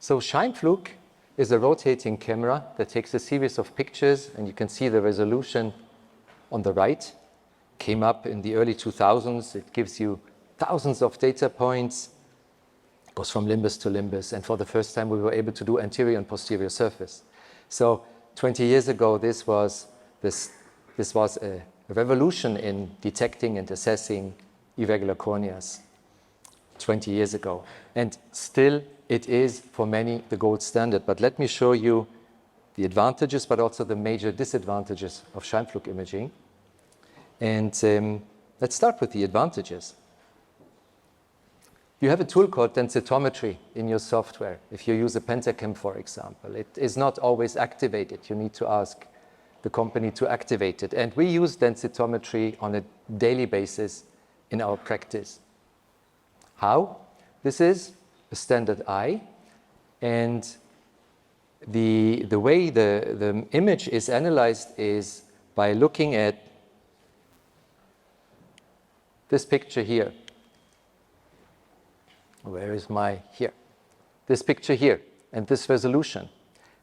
So Scheimpflug is a rotating camera that takes a series of pictures, and you can see the resolution on the right. Came up in the early 2000s. It gives you thousands of data points, goes from limbus to limbus, and for the first time we were able to do anterior and posterior surface. So 20 years ago, this was a revolution in detecting and assessing irregular corneas 20 years ago. And still, it is, for many, the gold standard. But let me show you the advantages, but also the major disadvantages of Scheimpflug imaging. And let's start with the advantages. You have a tool called densitometry in your software. If you use a pentacam, for example, it is not always activated. You need to ask the company to activate it. And we use densitometry on a daily basis in our practice. How? This is a standard eye, and the way the image is analyzed is by looking at this picture here. Where is my, here? This picture here, and this resolution.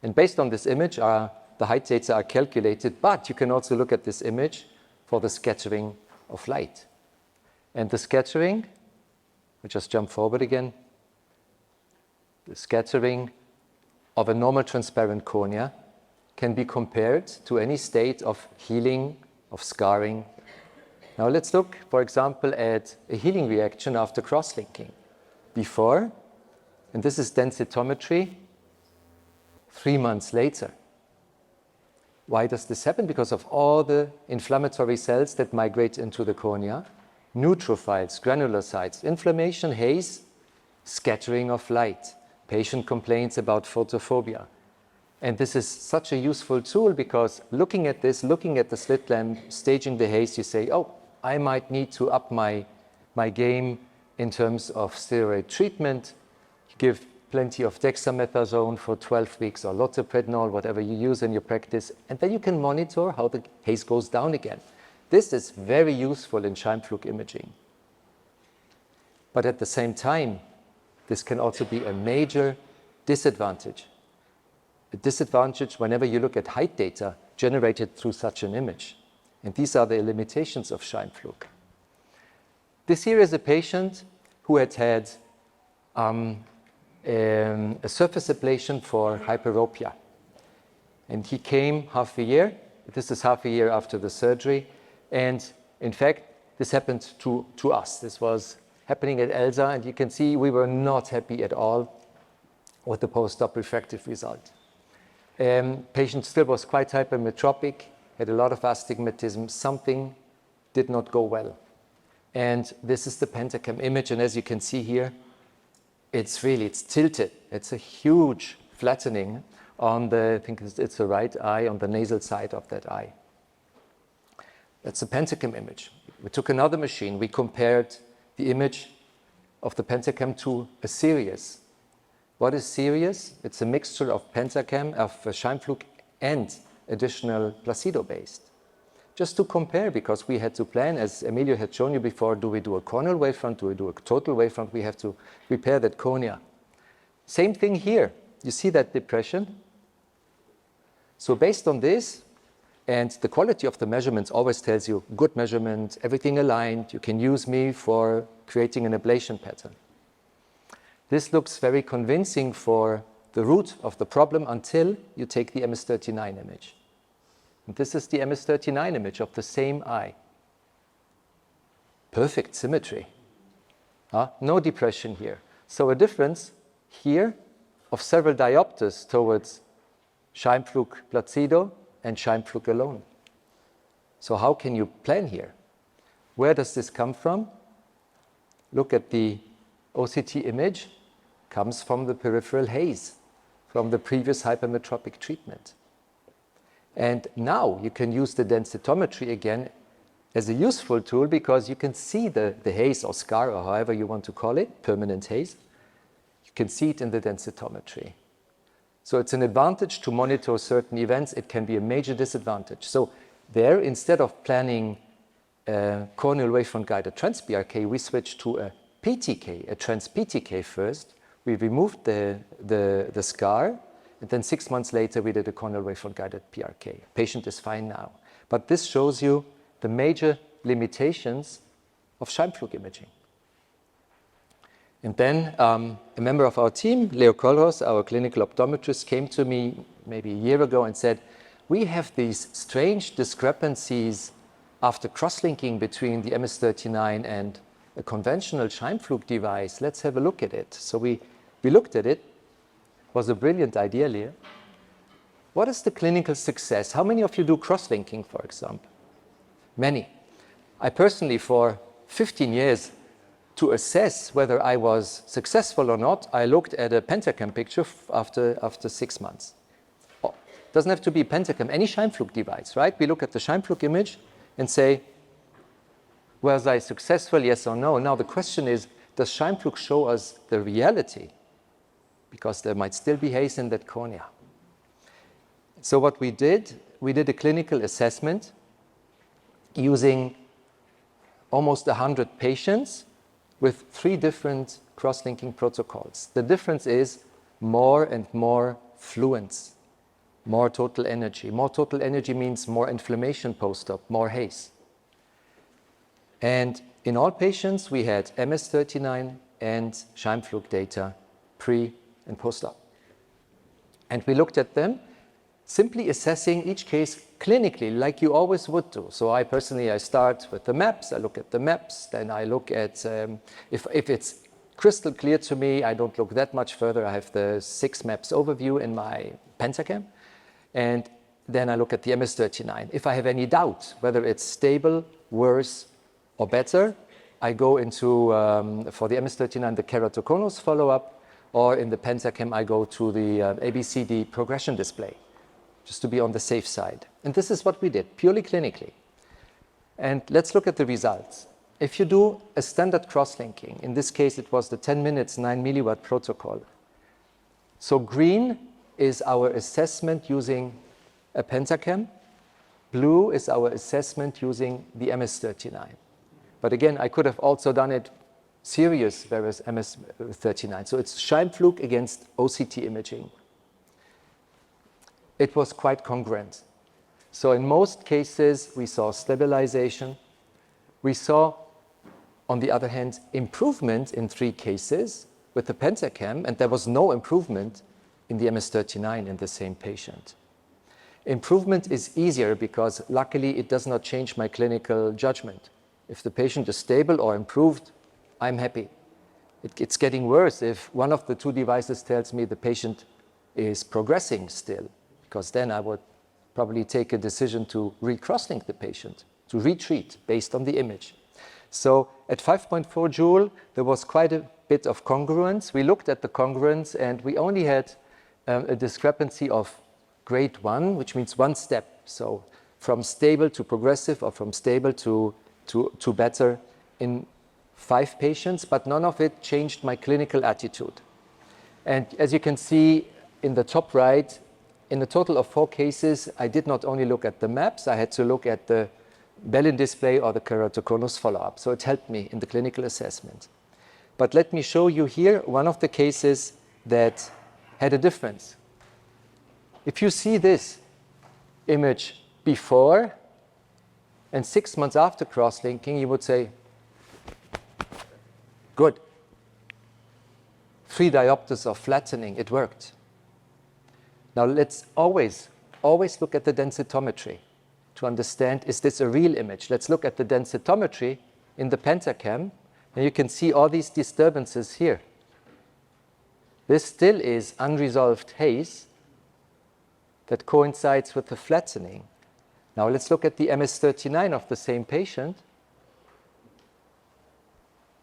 And based on this image, the height data are calculated, but you can also look at this image for the scattering of light. And the scattering, we just jump forward again, the scattering of a normal transparent cornea can be compared to any state of healing, of scarring. Now let's look, for example, at a healing reaction after cross-linking. Before, and this is densitometry, 3 months later. Why does this happen? Because of all the inflammatory cells that migrate into the cornea, neutrophils, granulocytes, inflammation, haze, scattering of light. Patient complains about photophobia. And this is such a useful tool because looking at this, looking at the slit lamp, staging the haze, you say, oh, I might need to up my game in terms of steroid treatment. You give plenty of dexamethasone for 12 weeks or loteprednol, whatever you use in your practice, and then you can monitor how the haze goes down again. This is very useful in Scheimpflug imaging. But at the same time, this can also be a major disadvantage. A disadvantage whenever you look at height data generated through such an image. And these are the limitations of Scheimpflug. This here is a patient who had a surface ablation for hyperopia. And he came half a year. This is half a year after the surgery. And in fact, this happened to us. This was happening at ELSA, and you can see we were not happy at all with the post-op refractive result. Patient still was quite hypermetropic, had a lot of astigmatism. Something did not go well. And this is the pentacam image, and as you can see here, it's tilted. It's a huge flattening on I think it's the right eye, on the nasal side of that eye. That's a pentacam image. We took another machine. We compared the image of the pentacam to a Sirius. What is Sirius? It's a mixture of pentacam, of Scheimpflug, and additional placebo-based. Just to compare, because we had to plan, as Emilio had shown you before, do we do a corneal wavefront, do we do a total wavefront? We have to repair that cornea. Same thing here. You see that depression? So based on this, and the quality of the measurements always tells you good measurement, everything aligned, you can use me for creating an ablation pattern. This looks very convincing for the root of the problem until you take the MS39 image. And this is the MS39 image of the same eye. Perfect symmetry. No depression here. So a difference here of several diopters towards Scheimpflug placebo and Scheimpflug alone. So how can you plan here? Where does this come from? Look at the OCT image. Comes from the peripheral haze, from the previous hypermetropic treatment. And now you can use the densitometry again as a useful tool because you can see the haze or scar, or however you want to call it, permanent haze. You can see it in the densitometry. So it's an advantage to monitor certain events. It can be a major disadvantage. So there, instead of planning corneal wavefront guided trans-BRK, we switched to a PTK, a trans-PTK first. we removed the scar, and then 6 months later, we did a corneal wavefront-guided PRK. Patient is fine now. But this shows you the major limitations of Scheimpflug imaging. And then a member of our team, Leo Kollros, our clinical optometrist, came to me maybe a year ago and said, we have these strange discrepancies after cross-linking between the MS-39 and a conventional Scheimpflug device. Let's have a look at it. So we looked at it. It was a brilliant idea, Leo. What is the clinical success? How many of you do cross-linking, for example? Many. I personally, for 15 years, to assess whether I was successful or not, I looked at a pentacam picture after 6 months. Oh, doesn't have to be pentacam, any Scheimpflug device, right? We look at the Scheimpflug image and say, was I successful, yes or no? Now the question is, does Scheimpflug show us the reality? Because there might still be haze in that cornea. So what we did a clinical assessment using almost 100 patients with 3 different cross-linking protocols. The difference is more and more fluence, more total energy. More total energy means more inflammation post-op, more haze. And in all patients, we had MS-39 and Scheimpflug data pre and post-op. And we looked at them, simply assessing each case clinically, like you always would do. So I start with the maps, I look at the maps, then I look at, if it's crystal clear to me, I don't look that much further. I have the 6 maps overview in my pentacam, and then I look at the MS-39. If I have any doubt whether it's stable, worse, or better, I go into, for the MS-39, the keratoconus follow-up, or in the pentacam, I go to the ABCD progression display, just to be on the safe side. And this is what we did, purely clinically. And let's look at the results. If you do a standard cross-linking, in this case, it was the 10 minutes, 9 milliwatt protocol. So green is our assessment using a pentacam. Blue is our assessment using the MS-39. But again, I could have also done it serious, whereas MS-39. So it's Scheimpflug against OCT imaging. It was quite congruent. So in most cases, we saw stabilization. We saw, on the other hand, improvement in 3 cases with the pentacam, and there was no improvement in the MS-39 in the same patient. Improvement is easier because luckily it does not change my clinical judgment. If the patient is stable or improved, I'm happy. It's getting worse if one of the 2 devices tells me the patient is progressing still, because then I would probably take a decision to re-cross-link the patient, to retreat based on the image. So at 5.4 joule, there was quite a bit of congruence. We looked at the congruence and we only had a discrepancy of grade 1, which means 1 step. So from stable to progressive or from stable to better in 5 patients, but none of it changed my clinical attitude. And as you can see in the top right, in a total of 4 cases, I did not only look at the maps, I had to look at the Bellin display or the keratoconus follow-up. So it helped me in the clinical assessment. But let me show you here one of the cases that had a difference. If you see this image before and 6 months after cross-linking, you would say, good. 3 diopters of flattening, it worked. Now let's always look at the densitometry to understand, is this a real image? Let's look at the densitometry in the pentacam, and you can see all these disturbances here. This still is unresolved haze that coincides with the flattening. Now let's look at the MS-39 of the same patient.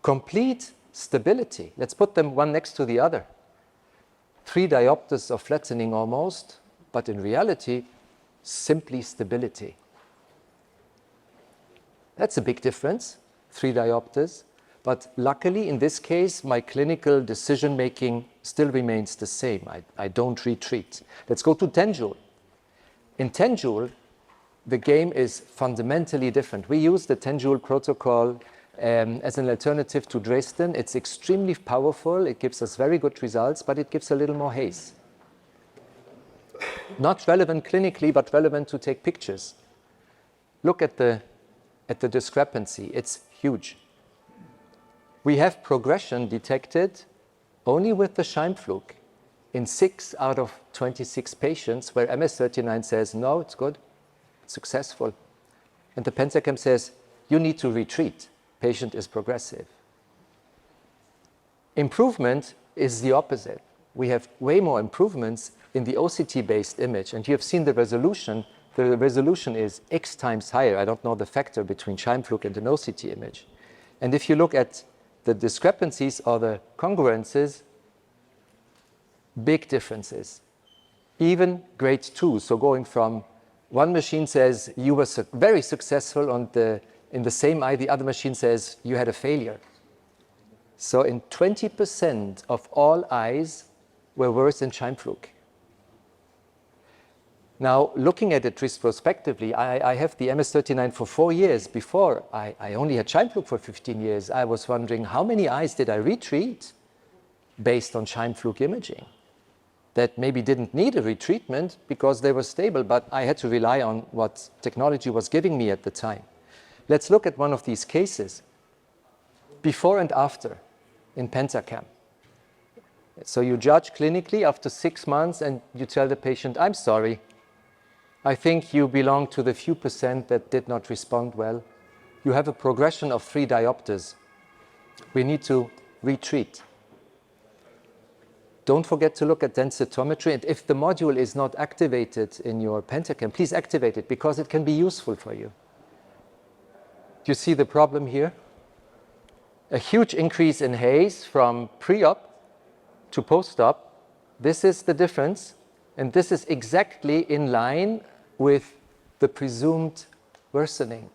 Complete stability. Let's put them one next to the other. 3 diopters of flattening almost, but in reality, simply stability. That's a big difference, 3 diopters. But luckily, in this case, my clinical decision-making still remains the same. I don't retreat. Let's go to 10 joule. In 10 joule, the game is fundamentally different. We use the 10 joule protocol as an alternative to Dresden. It's extremely powerful. It gives us very good results, but it gives a little more haze. Not relevant clinically, but relevant to take pictures. Look at the discrepancy. It's huge. We have progression detected only with the Scheimpflug in 6 out of 26 patients where MS39 says, no, it's good, it's successful. And the Pentacam says, you need to retreat. Patient is progressive. Improvement is the opposite. We have way more improvements in the OCT-based image. And you have seen the resolution. The resolution is X times higher. I don't know the factor between Scheimpflug and an OCT image. And if you look at the discrepancies or the congruences, big differences. Even grade 2, so going from one machine says you were very successful in the same eye, the other machine says you had a failure. So in 20% of all eyes were worse than Scheimpflug. Now, looking at it retrospectively, I have the MS39 for 4 years. Before, I only had Scheimpflug for 15 years. I was wondering how many eyes did I retreat based on Scheimpflug imaging that maybe didn't need a retreatment because they were stable, but I had to rely on what technology was giving me at the time. Let's look at one of these cases, before and after in Pentacam. So you judge clinically after 6 months and you tell the patient, I'm sorry, I think you belong to the few percent that did not respond well. You have a progression of 3 diopters. We need to retreat. Don't forget to look at densitometry, and if the module is not activated in your Pentacam, please activate it because it can be useful for you. Do you see the problem here? A huge increase in haze from pre-op to post-op. This is the difference, and this is exactly in line with the presumed worsening.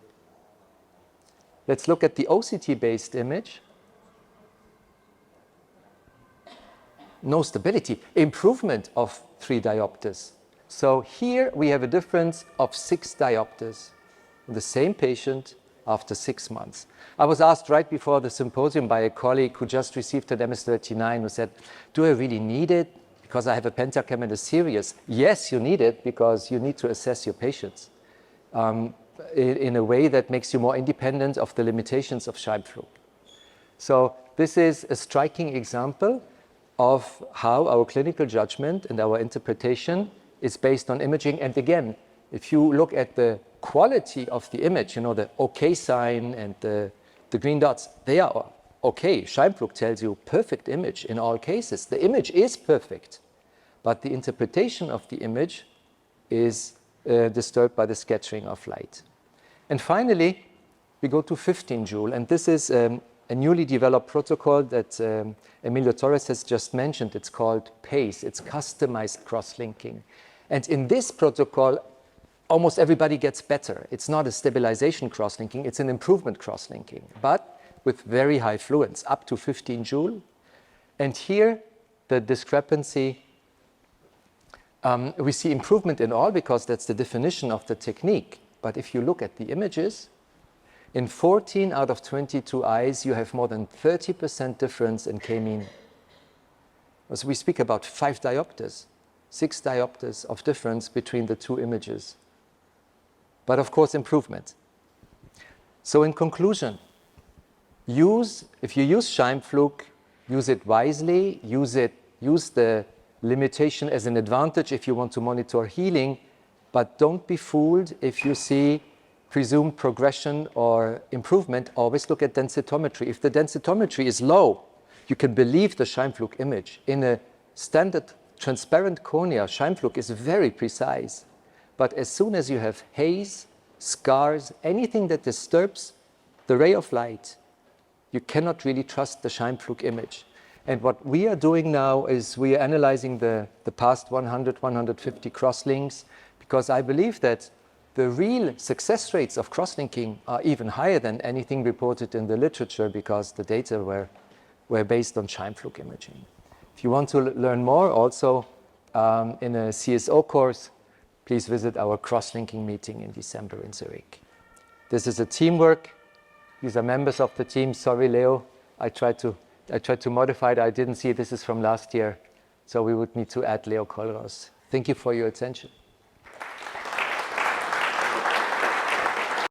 Let's look at the OCT-based image. No stability, improvement of 3 diopters. So here we have a difference of 6 diopters in the same patient after 6 months. I was asked right before the symposium by a colleague who just received an MS39 who said, do I really need it because I have a Pentacam and a series? Yes, you need it because you need to assess your patients in a way that makes you more independent of the limitations of Scheimpflug. So this is a striking example of how our clinical judgment and our interpretation is based on imaging. And again, if you look at the quality of the image, you know, the OK sign and the green dots, they are OK. Scheimpflug tells you perfect image in all cases. The image is perfect, but the interpretation of the image is disturbed by the scattering of light. And finally, we go to 15 joule, and this is a newly developed protocol that Emilio Torres has just mentioned. It's called PACE. It's customized cross-linking. And in this protocol, almost everybody gets better. It's not a stabilization cross-linking, it's an improvement cross-linking, but with very high fluence, up to 15 joule. And here, the discrepancy, we see improvement in all because that's the definition of the technique. But if you look at the images, in 14 out of 22 eyes, you have more than 30% difference in K-mean. So we speak about 5 diopters, 6 diopters of difference between the 2 images. But of course, improvement. So in conclusion, if you use Scheimpflug, use it wisely, use the limitation as an advantage if you want to monitor healing, but don't be fooled if you see presumed progression or improvement. Always look at densitometry. If the densitometry is low, you can believe the Scheimpflug image. In a standard transparent cornea, Scheimpflug is very precise. But as soon as you have haze, scars, anything that disturbs the ray of light, you cannot really trust the Scheimpflug image. And what we are doing now is we are analyzing the past 100, 150 cross-links, because I believe that the real success rates of cross-linking are even higher than anything reported in the literature because the data were based on Scheimpflug imaging. If you want to learn more, also in a CSO course, please visit our cross-linking meeting in December in Zurich. This is a teamwork. These are members of the team. Sorry, Leo. I tried to modify it. I didn't see this is from last year. So we would need to add Leo Kollross. Thank you for your attention.